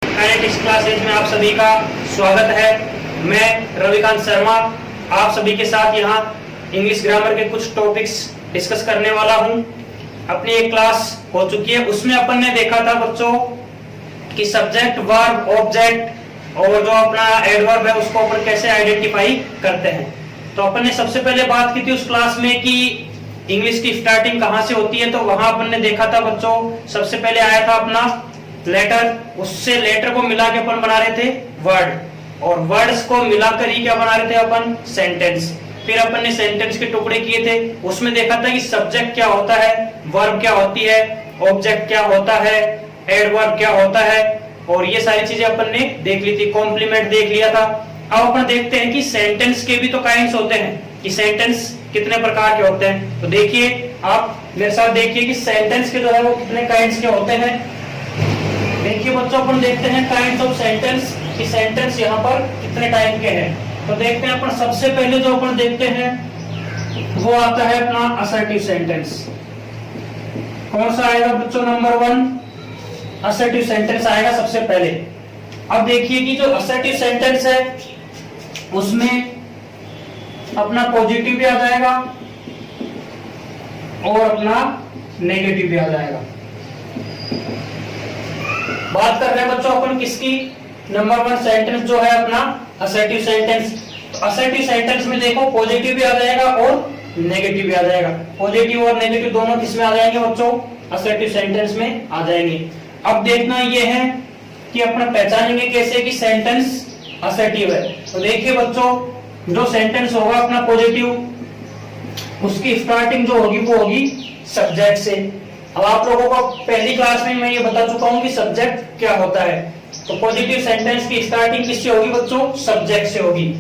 Kinetics classes में आप सभी का स्वागत है। मैं रविकांत शर्मा आप सभी के साथ यहाँ इंग्लिश ग्रामर के कुछ टॉपिक्स डिस्कस करने वाला हूँ। अपनी एक क्लास हो चुकी है, उसमें अपन ने देखा था बच्चों कि सब्जेक्ट, वर्ब, ऑब्जेक्ट और जो अपना एडवर्ब है उसको अपन कैसे आइडेंटिफाई करते हैं। तो अपन ने सबसे पहले बात की थी उस क्लास में कि इंग्लिश की स्टार्टिंग कहाँ से होती है। तो वहां अपन ने देखा था बच्चों, सबसे पहले आया था अपना लेटर, उससे लेटर को मिला के अपन बना रहे थे वर्ड, और वर्ड्स को मिलाकर ही क्या बना रहे थे अपन, सेंटेंस। फिर अपन ने सेंटेंस के टुकड़े किए थे, उसमें देखा था कि सब्जेक्ट क्या होता है, वर्ब क्या होती है, ऑब्जेक्ट क्या होता है, एडवर्ब क्या होता है, और ये सारी चीजें अपन ने देख ली थी। कॉम्प्लीमेंट देख लिया था। अब अपन देखते हैं कि सेंटेंस के भी तो काइंड्स होते हैं, कि सेंटेंस कितने प्रकार के होते हैं। तो देखिए, आप मेरे साथ देखिए कि सेंटेंस के जो है वो कितने काइंड्स के होते हैं। देखिए बच्चों, अपन देखते हैं काइंड्स ऑफ सेंटेंस, कि सेंटेंस यहाँ पर कितने टाइप के हैं। तो देखते हैं अपन, सबसे पहले जो अपन देखते हैं वो आता है अपना असर्टिव सेंटेंस। कौन सा आएगा बच्चों? नंबर 1 असर्टिव सेंटेंस आएगा सबसे पहले। अब देखिए कि जो असर्टिव सेंटेंस है उसमें अपना पॉजिटिव भी आ जाएगा और अपना नेगेटिव भी आ जाएगा। बात कर रहे हैं बच्चों अपन किसकी? नंबर 1 सेंटेंस जो है अपना असर्टिव सेंटेंस। तो असर्टिव सेंटेंस में देखो पॉजिटिव भी आ जाएगा और नेगेटिव भी आ जाएगा। पॉजिटिव और नेगेटिव दोनों किसमें आ जाएंगे बच्चों? असर्टिव सेंटेंस में आ जाएंगे। अब देखना ये है कि अपना पहचानेंगे कैसे कि सेंटेंस असर्टिव है। तो देखिए बच्चों, जो सेंटेंस होगा अपना पॉजिटिव, उसकी स्टार्टिंग जो होगी वो होगी सब्जेक्ट से। अब आप लोगों को पहली क्लास में मैं ये बता चुका हूं कि सब्जेक्ट क्या होता है। तो पॉजिटिव सेंटेंस की स्टार्टिंग किससे होगी बच्चों? सब्जेक्ट से होगी।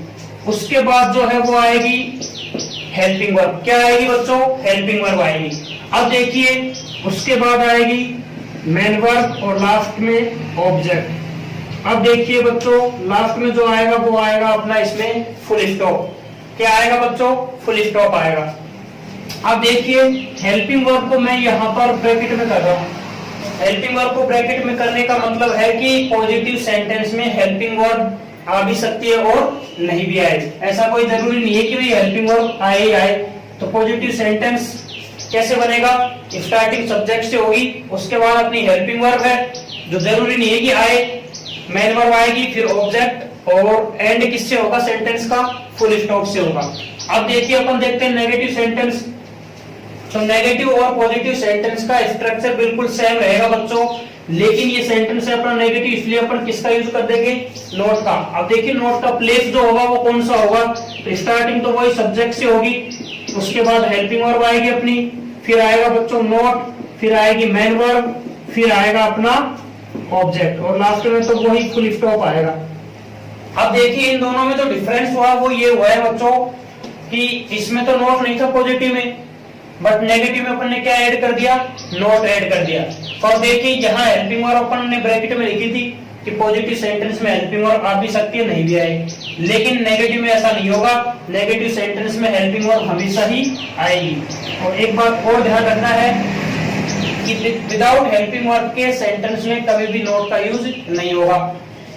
उसके बाद जो है वो आएगी हेल्पिंग वर्ब। क्या आएगी बच्चों? हेल्पिंग वर्ब आएगी। अब देखिए, उसके बाद आएगी मेन वर्ब और लास्ट में ऑब्जेक्ट। अब देखिए बच्चों, लास्ट में जो आएगा वो आएगा अपना इसमें फुल स्टॉप। क्या आएगा बच्चों? फुल स्टॉप आएगा। अब देखिए, हेल्पिंग वर्ब को मैं यहाँ पर ब्रैकेट में कर रहा हूँ। हेल्पिंग वर्ब को ब्रैकेट में करने का मतलब है कि पॉजिटिव सेंटेंस में हेल्पिंग वर्ब आ भी सकती है और नहीं भी आए। ऐसा कोई जरूरी नहीं है कि भाई हेल्पिंग वर्ब आए ही आए। तो पॉजिटिव सेंटेंस कैसे बनेगा? स्टार्टिंग सब्जेक्ट से होगी, उसके बाद अपनी हेल्पिंग वर्ब है, जो जरूरी नहीं है कि आए, मेन वर्ब आएगी, फिर ऑब्जेक्ट, और एंड किससे होगा सेंटेंस का? फुल स्टॉप से होगा। अब देखिए, अपन देखते हैं नेगेटिव सेंटेंस। तो नेगेटिव और पॉजिटिव सेंटेंस का स्ट्रक्चर बिल्कुल सेम रहेगा बच्चों, लेकिन ये सेंटेंस है अपना नेगेटिव, इसलिए अपन किसका यूज कर देंगे? नोट का। अब देखिए, नोट का प्लेस जो होगा वो कौन सा होगा? तो स्टार्टिंग तो वही सब्जेक्ट से होगी, उसके बाद हेल्पिंग वर्ब आएगी अपनी, फिर आएगा बच्चों नोट, फिर आएगी मेन वर्ब, फिर आएगा अपना ऑब्जेक्ट, और लास्ट में तो वही फुल स्टॉप आएगा। अब देखिए, इन दोनों में जो डिफरेंस हुआ वो ये हुआ है बच्चों कि इसमें तो नोट नहीं था पॉजिटिव में, बट नेगेटिव में अपन ने क्या ऐड कर दिया? नोट ऐड कर दिया। और देखिए, जहां हेल्पिंग वर्ब अपन ने ब्रैकेट में लिखी थी कि पॉजिटिव सेंटेंस में हेल्पिंग वर्ब आ भी सकती है, नहीं भी आए, लेकिन नेगेटिव में ऐसा नहीं होगा। नेगेटिव सेंटेंस में हेल्पिंग वर्ब हमेशा ही आएगी। और एक बात और ध्यान रखना है कि विदाउट हेल्पिंग वर्ब के सेंटेंस में कभी भी नोट का यूज नहीं होगा।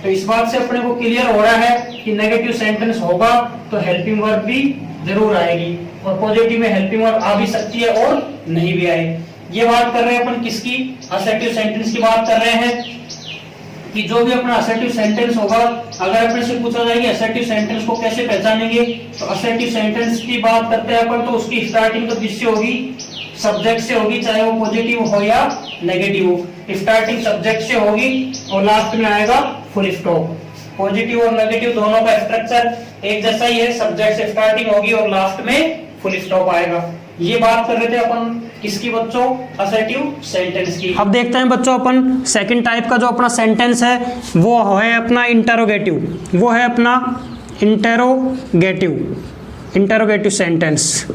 तो इस बात से अपने को क्लियर हो रहा है कि नेगेटिव सेंटेंस होगा तो हेल्पिंग वर्ब भी जरूर आएगी, और पॉजिटिव में हेल्पिंग वर्ब आ भी सकती है और नहीं भी आए। ये बात कर रहे हैं अपन किसकी? असर्टिव सेंटेंस की बात कर रहे हैं कि जो भी अपना असर्टिव सेंटेंस होगा, अगर अपने से पूछा जाए कि असर्टिव सेंटेंस को कैसे पहचानेंगे, तो असर्टिव सेंटेंस की बात करते हैं अपन, तो उसकी स्टार्टिंग तो किससे होगी? सब्जेक्ट से होगी, चाहे वो पॉजिटिव हो या नेगेटिव हो। स्टार्टिंग सब्जेक्ट से होगी और लास्ट में आएगा फुल स्टॉप। पॉजिटिव और नेगेटिव दोनों का स्ट्रक्चर एक जैसा ही है, सब्जेक्ट से स्टार्टिंग होगी और लास्ट में फुल स्टॉप आएगा। ये बात कर रहे थे अपन किसकी बच्चों? असर्टिव सेंटेंस की। अब देखते हैं बच्चों अपन सेकंड टाइप का जो अपना सेंटेंस है वो है अपना इंटरोगेटिव। वो है अपना इंटरोगेटिव सेंटेंस।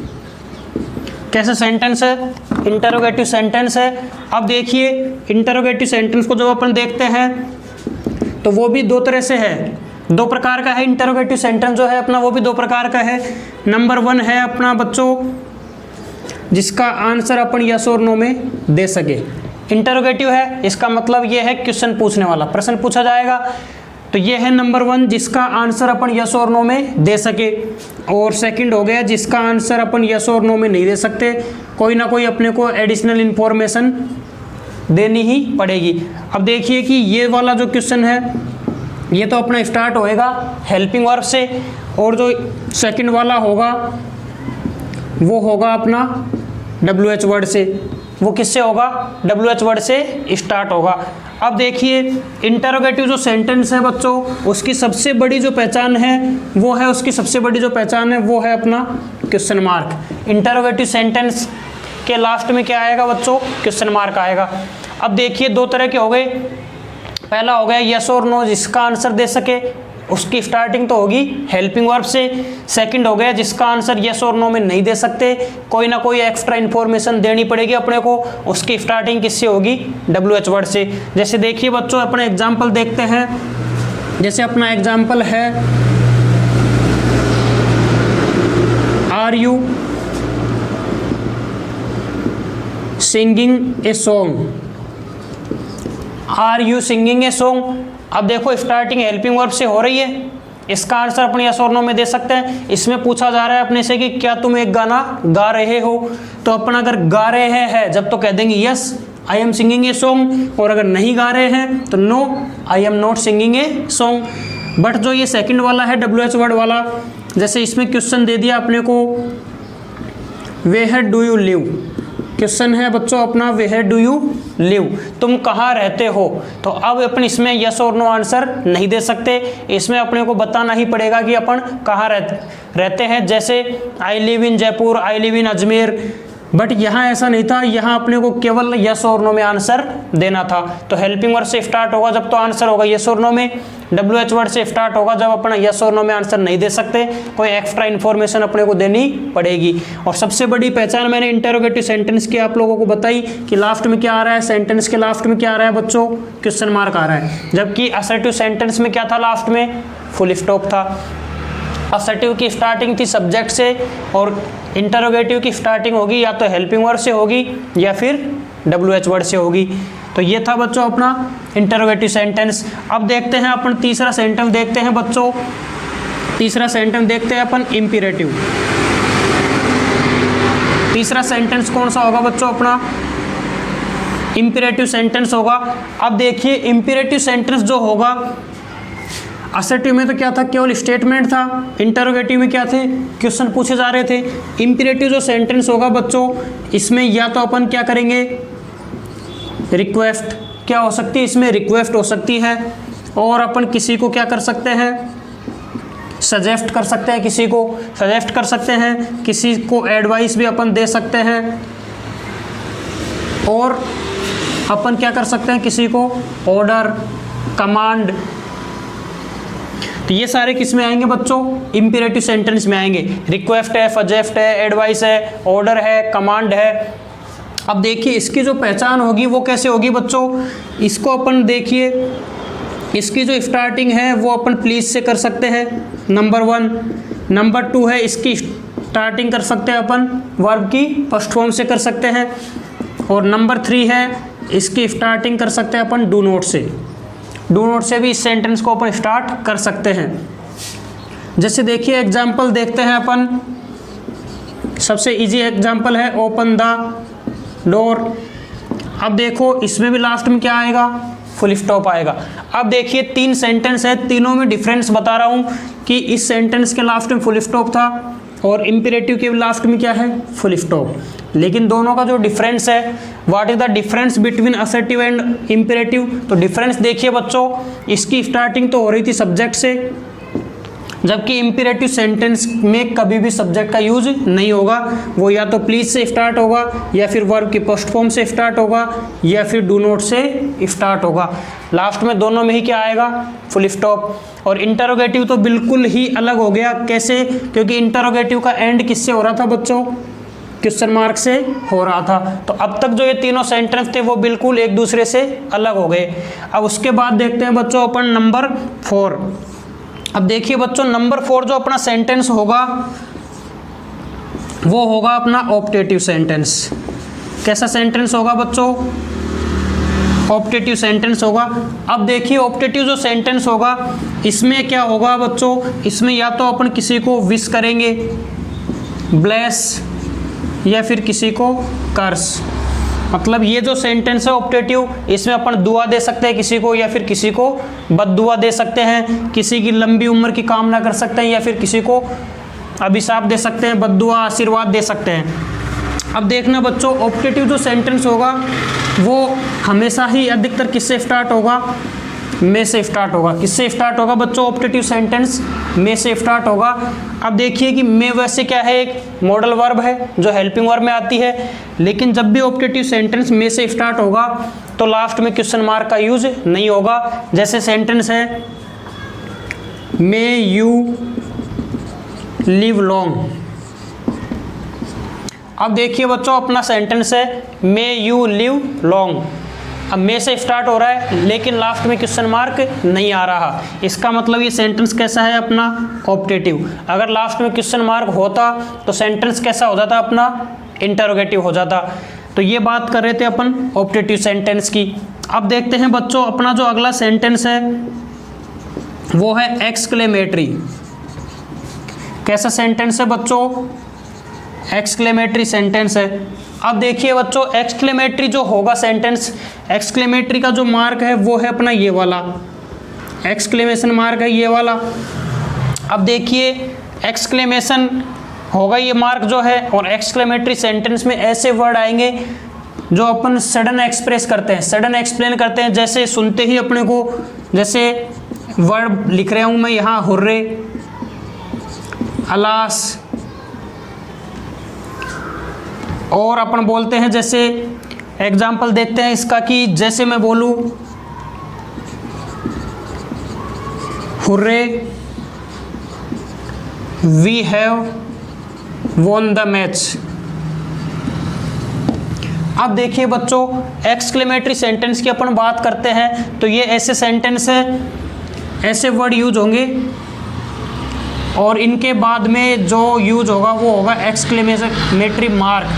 कैसे सेंटेंस है? इंटरोगेटिव सेंटेंस है। अब देखिए, इंटरोगेटिव सेंटेंस को जब अपन देखते हैं तो वो भी दो तरह से है, दो प्रकार का है। इंटरोगेटिव सेंटेंस जो है अपना वो भी दो प्रकार का है। नंबर 1 है अपना बच्चों जिसका आंसर अपन यस और नो में दे सके। इंटरोगेटिव है, इसका मतलब ये है क्वेश्चन पूछने वाला, प्रश्न पूछा जाएगा। तो ये है नंबर 1 जिसका आंसर अपन यस और नो में दे सके। और सेकंड हो गया जिसका आंसर अपन यस और नो में नहीं दे सकते, कोई ना कोई अपने को एडिशनल इंफॉर्मेशन देनी ही पड़ेगी। अब देखिए कि ये वाला जो क्वेश्चन है ये तो अपना स्टार्ट होएगा हेल्पिंग वर्ब से, और जो सेकंड वाला होगा वो होगा अपना WH वर्ड से। वो किससे होगा? WH वर्ड से स्टार्ट होगा। अब देखिए इंटरोगेटिव जो सेंटेंस है बच्चों, उसकी सबसे बड़ी जो पहचान है वो है अपना क्वेश्चन मार्क। इंटरोगेटिव सेंटेंस के लास्ट में क्या आएगा बच्चों? क्वेश्चन मार्क आएगा। अब देखिए दो तरह के हो गए, पहला हो गया यस और नो जिसका आंसर दे सके, उसकी स्टार्टिंग तो होगी हेल्पिंग वर्ब से। सेकंड हो गया जिसका आंसर यस और नो में नहीं दे सकते, कोई ना कोई एक्स्ट्रा इन्फॉर्मेशन देनी पड़ेगी अपने को, उसकी स्टार्टिंग किससे होगी? WH वर्ड से। जैसे देखिए बच्चों अपने एग्जाम्पल देखते हैं, जैसे अपना एग्जाम्पल है are you singing a song, are you singing a song. अब देखो स्टार्टिंग हेल्पिंग वर्ब से हो रही है, इसका आंसर अपने यस और नो में दे सकते हैं। इसमें पूछा जा रहा है अपने से कि क्या तुम एक गाना गा रहे हो, तो अपन अगर गा रहे हैं जब तो कह देंगे yes I am singing a song, और अगर नहीं गा रहे हैं तो no I am not singing a song. But जो ये सेकंड वाला है WH वर्ड वाला, जैसे इसमें क्वेश्चन दे दिया अपने को where do you live, question है बच्चों अपना वेयर डू यू लिव, तुम कहाँ रहते हो। तो अब अपन इसमें यस और नो आंसर नहीं दे सकते, इसमें अपने को बताना ही पड़ेगा कि अपन कहाँ रहते हैं। जैसे I live in Jaipur, I live in Ajmer, but यहाँ ऐसा नहीं था, यहाँ अपने को केवल यस और नो में आंसर देना था। तो हेल्पिंग वर्ड से स्टार्ट होगा जब तो आंसर होगा यस और नो में, WH वर्ड से स्टार्ट होगा जब अपना यस और नो में आंसर नहीं दे सकते, कोई एक्स्ट्रा इन्फॉर्मेशन अपने को देनी पड़ेगी। और सबसे बड़ी पहचान मैंने इंटरोगेटिव सेंटेंस की आप लोगों को बताई कि लास्ट में क्या आ रहा है, सेंटेंस के लास्ट में क्या आ रहा है बच्चों? क्वेश्चन मार्क आ रहा है। जबकि असर्टिव सेंटेंस में क्या था? लास्ट में फुल स्टॉप था। असर्टिव की स्टार्टिंग थी सब्जेक्ट से, और इंटरोगेटिव की स्टार्टिंग होगी या तो हेल्पिंग वर्ड से होगी या फिर WH वर्ड से होगी। तो ये था बच्चों अपना इंटरोगेटिव सेंटेंस। अब देखते हैं अपन तीसरा सेंटेंस देखते हैं बच्चों, तीसरा सेंटेंस देखते हैं अपन इम्पीरेटिव। तीसरा सेंटेंस कौन सा होगा बच्चों? अपना इम्पीरेटिव सेंटेंस होगा। अब देखिए इम्पीरेटिव सेंटेंस जो होगा, असर्टिव में तो क्या था? केवल स्टेटमेंट था। इंटरोगेटिव में क्या थे? क्वेश्चन पूछे जा रहे थे। इम्पीरेटिव जो सेंटेंस होगा बच्चों, इसमें या तो अपन क्या करेंगे? रिक्वेस्ट, क्या हो सकती है इसमें? रिक्वेस्ट हो सकती है। और अपन किसी को क्या कर सकते हैं? सजेस्ट कर सकते हैं, किसी को सजेस्ट कर सकते हैं, किसी को एडवाइस भी अपन दे सकते हैं। और अपन क्या कर सकते हैं? किसी को ऑर्डर, कमांड। तो ये सारे किस में आएंगे बच्चों? इंपीरेटिव सेंटेंस में आएंगे। रिक्वेस्ट है, सजेस्ट है, एडवाइस है, ऑर्डर है, कमांड है। अब देखिए इसकी जो पहचान होगी वो कैसे होगी बच्चों? इसको अपन देखिए, इसकी जो स्टार्टिंग है वो अपन प्लीज से कर सकते हैं, नंबर 1। नंबर 2 है इसकी स्टार्टिंग कर सकते हैं अपन वर्ब की फर्स्ट फॉर्म से कर सकते हैं। और नंबर 3 है इसकी स्टार्टिंग कर सकते हैं अपन डू नॉट से। डू नॉट से भी इस सेंटेंस को अपन स्टार्ट कर सकते हैं। जैसे देखिए एग्जाम्पल देखते हैं अपन, सबसे इजी एग्जाम्पल है ओपन द डोर। अब देखो इसमें भी लास्ट में क्या आएगा? फुल स्टॉप आएगा। अब देखिए 3 सेंटेंस है, तीनों में डिफरेंस बता रहा हूँ कि इस सेंटेंस के लास्ट में फुल स्टॉप था और इम्पीरेटिव के लास्ट में क्या है? Full stop. लेकिन दोनों का जो डिफरेंस है, what is the difference between assertive and imperative? तो डिफरेंस देखिए बच्चों, इसकी स्टार्टिंग तो हो रही थी सब्जेक्ट से, जबकि इम्पीरेटिव सेंटेंस में कभी भी सब्जेक्ट का यूज नहीं होगा। वो या तो प्लीज से स्टार्ट होगा, या फिर वर्ब की फर्स्ट फॉर्म से स्टार्ट होगा, या फिर डू नॉट से स्टार्ट होगा। लास्ट में दोनों में ही क्या आएगा? Full stop. और इंटरोगेटिव तो बिल्कुल ही अलग हो गया। कैसे? क्योंकि इंटरोगेटिव का एंड किससे हो रहा था बच्चों? क्वेश्चन मार्क से हो रहा था। तो अब तक जो ये तीनों सेंटेंस थे वो बिल्कुल एक दूसरे से अलग हो गए। अब उसके बाद देखते हैं बच्चों अपन नंबर 4। अब देखिए बच्चों नंबर 4 जो अपना सेंटेंस होगा वो होगा अपना ऑप्टेटिव सेंटेंस। कैसा सेंटेंस होगा बच्चों? ऑप्टेटिव सेंटेंस होगा। अब देखिए ऑप्टेटिव जो सेंटेंस होगा इसमें क्या होगा बच्चों, इसमें या तो अपन किसी को विश करेंगे, ब्लेस, या फिर किसी को कर्स। मतलब ये जो सेंटेंस है ऑप्टेटिव, इसमें अपन दुआ दे सकते हैं किसी को, या फिर किसी को बद्दुआ दे सकते हैं, किसी की लंबी उम्र की कामना कर सकते हैं, या फिर किसी को अभिशाप दे सकते हैं, बद्दुआ आशीर्वाद दे सकते हैं। अब देखना बच्चों, ऑप्टेटिव जो सेंटेंस होगा वो हमेशा ही अधिकतर किससे स्टार्ट होगा, में से स्टार्ट होगा। किससे स्टार्ट होगा बच्चों ऑप्टेटिव सेंटेंस, में से स्टार्ट होगा। अब देखिए कि में वैसे क्या है, एक मॉडल वर्ब है जो हेल्पिंग वर्ब में आती है, लेकिन जब भी ऑप्टेटिव सेंटेंस में से स्टार्ट होगा तो लास्ट में क्वेश्चन मार्क का यूज नहीं होगा। जैसे सेंटेंस है मे यू लिव लॉन्ग। अब देखिए बच्चों अपना सेंटेंस है मे यू लिव लॉन्ग। अब मे से स्टार्ट हो रहा है लेकिन लास्ट में क्वेश्चन मार्क नहीं आ रहा, इसका मतलब ये सेंटेंस कैसा है अपना ऑप्टेटिव। अगर लास्ट में क्वेश्चन मार्क होता तो सेंटेंस कैसा हो जाता अपना, इंटरोगेटिव हो जाता। तो ये बात कर रहे थे अपन ऑप्टेटिव सेंटेंस की। अब देखते हैं बच्चों अपना जो अगला सेंटेंस है वो है एक्सक्लेमेटरी। कैसा सेंटेंस है बच्चों, एक्सक्लेमेटरी सेंटेंस है। अब देखिए बच्चों एक्सक्लेमेटरी जो होगा सेंटेंस, एक्सक्लेमेटरी का जो मार्क है वो है अपना ये वाला, एक्सक्लेमेशन मार्क है ये वाला। अब देखिए एक्सक्लेमेशन होगा ये मार्क जो है, और एक्सक्लेमेटरी सेंटेंस में ऐसे वर्ड आएंगे जो अपन सडन एक्सप्रेस करते हैं, सडन एक्सप्लेन करते हैं। जैसे सुनते ही अपने को, जैसे वर्ड लिख रहा हूँ मैं यहाँ, हुर्रे, अलास, और अपन बोलते हैं, जैसे एग्जाम्पल देखते हैं इसका कि जैसे मैं बोलूँ hurray we have won the match. अब देखिए बच्चों एक्सक्लेमेटरी सेंटेंस की अपन बात करते हैं तो ये ऐसे सेंटेंस है, ऐसे वर्ड यूज होंगे और इनके बाद में जो यूज होगा वो होगा एक्सक्लेमेटरी मार्क।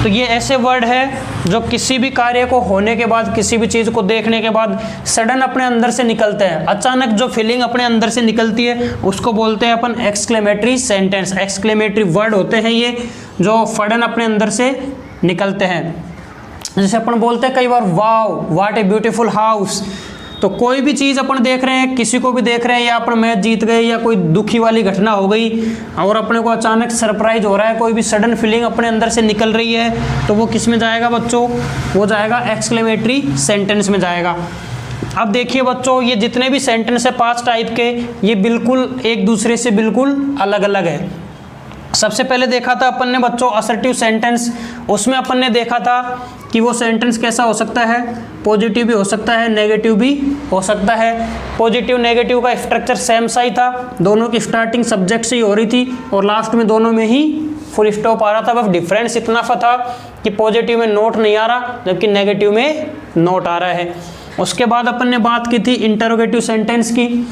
तो ये ऐसे वर्ड है जो किसी भी कार्य को होने के बाद, किसी भी चीज़ को देखने के बाद सडन अपने अंदर से निकलते हैं, अचानक जो फीलिंग अपने अंदर से निकलती है उसको बोलते हैं अपन एक्सक्लेमेटरी सेंटेंस। एक्सक्लेमेटरी वर्ड होते हैं ये जो फडन अपने अंदर से निकलते हैं। जैसे अपन बोलते हैं कई बार वाव व्हाट ए ब्यूटीफुल हाउस। तो कोई भी चीज़ अपन देख रहे हैं, किसी को भी देख रहे हैं, या अपन मैच जीत गए या कोई दुखी वाली घटना हो गई और अपने को अचानक सरप्राइज हो रहा है, कोई भी सडन फीलिंग अपने अंदर से निकल रही है, तो वो किस में जाएगा बच्चों, वो जाएगा एक्सक्लेमेटरी सेंटेंस में जाएगा। अब देखिए बच्चों ये जितने भी सेंटेंस है 5 टाइप के, ये बिल्कुल एक दूसरे से बिल्कुल अलग अलग है। सबसे पहले देखा था अपन ने बच्चों असर्टिव सेंटेंस, उसमें अपन ने देखा था कि वो सेंटेंस कैसा हो सकता है, पॉजिटिव भी हो सकता है, नेगेटिव भी हो सकता है। पॉजिटिव नेगेटिव का स्ट्रक्चर सेम सा ही था, दोनों की स्टार्टिंग सब्जेक्ट से ही हो रही थी और लास्ट में दोनों में ही फुल स्टॉप आ रहा था। बस डिफरेंस इतना था कि पॉजिटिव में नोट नहीं आ रहा जबकि नेगेटिव में नोट आ रहा है। उसके बाद अपन ने बात की थी इंटरोगेटिव सेंटेंस की।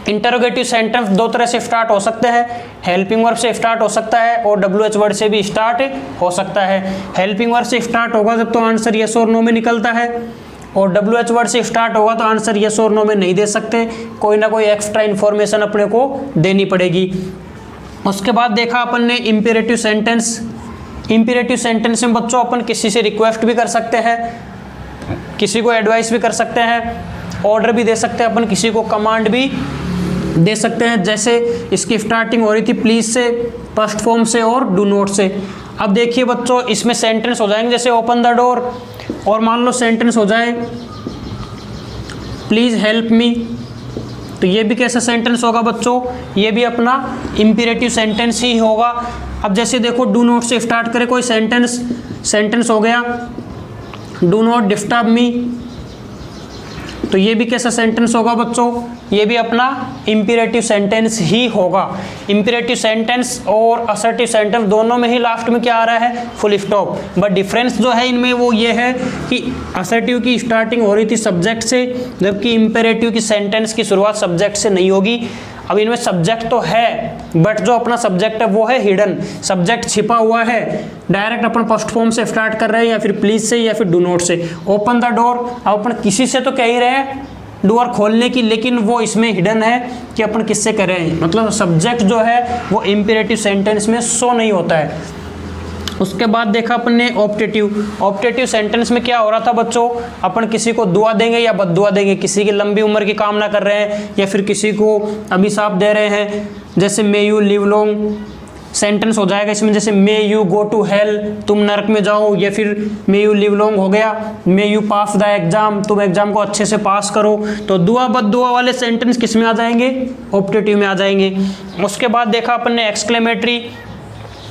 इंटरोगेटिव सेंटेंस 2 तरह से स्टार्ट हो सकते हैं, हेल्पिंग वर्ब से स्टार्ट हो सकता है और WH वर्ड से भी स्टार्ट हो सकता है। हेल्पिंग वर्ब से स्टार्ट होगा जब तो आंसर यस और नो में निकलता है, और WH वर्ड से स्टार्ट होगा तो आंसर यस और नो में नहीं दे सकते, कोई ना कोई एक्स्ट्रा इन्फॉर्मेशन अपने को देनी पड़ेगी। उसके बाद देखा अपन ने इम्पेरेटिव सेंटेंस। इम्पेरेटिव सेंटेंस में बच्चों अपन किसी से रिक्वेस्ट भी कर सकते हैं, किसी को एडवाइस भी कर सकते हैं, ऑर्डर भी दे सकते हैं अपन, किसी को कमांड भी दे सकते हैं। जैसे इसकी स्टार्टिंग हो रही थी प्लीज से, फर्स्ट फॉर्म से और डू नॉट से। अब देखिए बच्चों इसमें सेंटेंस हो जाएंगे जैसे ओपन द डोर, और मान लो सेंटेंस हो जाए प्लीज हेल्प मी, तो ये भी कैसा सेंटेंस होगा बच्चों, ये भी अपना इम्पेरेटिव सेंटेंस ही होगा। अब जैसे देखो डू नॉट से स्टार्ट करें कोई सेंटेंस हो गया डू नॉट डिस्टर्ब मी, तो ये भी कैसा सेंटेंस होगा बच्चों, ये भी अपना इम्पेरेटिव सेंटेंस ही होगा। इम्पेरेटिव सेंटेंस और असर्टिव सेंटेंस दोनों में ही लास्ट में क्या आ रहा है, फुल स्टॉप। बट डिफरेंस जो है इनमें वो ये है कि असर्टिव की स्टार्टिंग हो रही थी सब्जेक्ट से, जबकि इम्पेरेटिव की सेंटेंस की शुरुआत सब्जेक्ट से नहीं होगी। अब इनमें सब्जेक्ट तो है, बट जो अपना सब्जेक्ट है वो है हिडन, सब्जेक्ट छिपा हुआ है। डायरेक्ट अपन फर्स्ट फॉर्म से स्टार्ट कर रहे हैं, या फिर प्लीज से, या फिर डू नॉट से। ओपन द डोर, अब अपन किसी से तो कह ही रहे हैं डोर खोलने की, लेकिन वो इसमें हिडन है कि अपन किससे कर रहे हैं। मतलब सब्जेक्ट जो है वो इंपेरेटिव सेंटेंस में शो नहीं होता है। उसके बाद देखा अपन ने ऑप्टेटिव सेंटेंस में क्या हो रहा था बच्चों, अपन किसी को दुआ देंगे या बद्दुआ देंगे, किसी की लंबी उम्र की कामना कर रहे हैं या फिर किसी को अभिशाप दे रहे हैं। जैसे may you live long sentence हो जाएगा इसमें, जैसे may you go to hell, तुम नरक में जाओ, या फिर मे यू लिव लॉन्ग हो गया, may you pass the exam, तुम एग्जाम को अच्छे से पास करो। तो दुआ बद्दुआ वाले सेंटेंस किस में आ जाएंगे, ऑप्टेटिव में आ जाएंगे। उसके बाद देखा अपन ने एक्सक्लेमेटरी,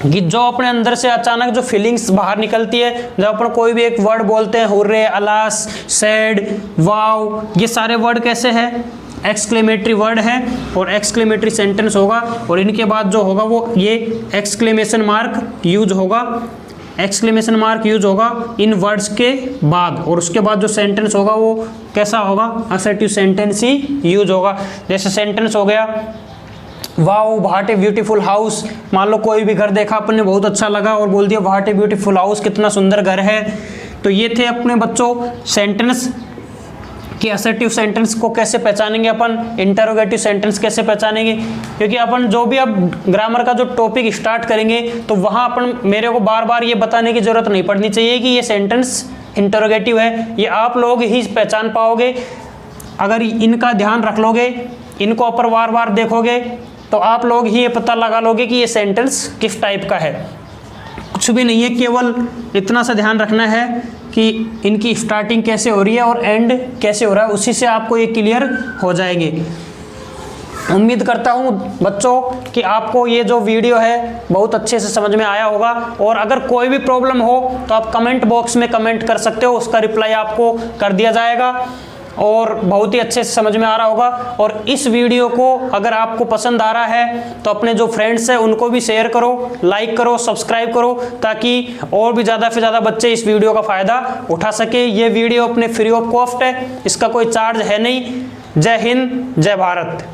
कि जो अपने अंदर से अचानक जो फीलिंग्स बाहर निकलती है, जब अपन कोई भी एक वर्ड बोलते हैं, हुर्रे, अलास, सैड, वाव, ये सारे वर्ड कैसे हैं, एक्सक्लेमेटरी वर्ड है और एक्सक्लेमेटरी सेंटेंस होगा। और इनके बाद जो होगा वो ये एक्सक्लेमेशन मार्क यूज होगा, एक्सक्लेमेशन मार्क यूज होगा इन वर्ड्स के बाद। और उसके बाद जो सेंटेंस होगा वो कैसा होगा, असर्टिव सेंटेंस ही यूज होगा। जैसे सेंटेंस हो गया wow what a beautiful house, मान लो कोई भी घर देखा अपन ने बहुत अच्छा लगा और बोल दिया व्हाट ए ब्यूटीफुल हाउस, कितना सुंदर घर है। तो ये थे अपने बच्चों सेंटेंस कि असर्टिव सेंटेंस को कैसे पहचानेंगे अपन, इंटरोगेटिव सेंटेंस कैसे पहचानेंगे। क्योंकि अपन जो भी अब ग्रामर का जो टॉपिक स्टार्ट करेंगे तो वहाँ अपन मेरे को बार बार ये बताने की जरूरत नहीं पड़नी चाहिए कि ये सेंटेंस इंटरोगेटिव है, ये आप लोग ही पहचान पाओगे। अगर इनका ध्यान रख लोगे, इनको अपन बार बार देखोगे तो आप लोग ही ये पता लगा लोगे कि ये सेंटेंस किस टाइप का है। कुछ भी नहीं है, केवल इतना सा ध्यान रखना है कि इनकी स्टार्टिंग कैसे हो रही है और एंड कैसे हो रहा है, उसी से आपको ये क्लियर हो जाएंगे। उम्मीद करता हूँ बच्चों कि आपको ये जो वीडियो है बहुत अच्छे से समझ में आया होगा। और अगर कोई भी प्रॉब्लम हो तो आप कमेंट बॉक्स में कमेंट कर सकते हो, उसका रिप्लाई आपको कर दिया जाएगा और बहुत ही अच्छे से समझ में आ रहा होगा। और इस वीडियो को अगर आपको पसंद आ रहा है तो अपने जो फ्रेंड्स हैं उनको भी शेयर करो, लाइक करो, सब्सक्राइब करो, ताकि और भी ज़्यादा से ज़्यादा बच्चे इस वीडियो का फ़ायदा उठा सके। ये वीडियो अपने फ्री ऑफ कॉस्ट है, इसका कोई चार्ज है नहीं। जय हिंद, जय भारत।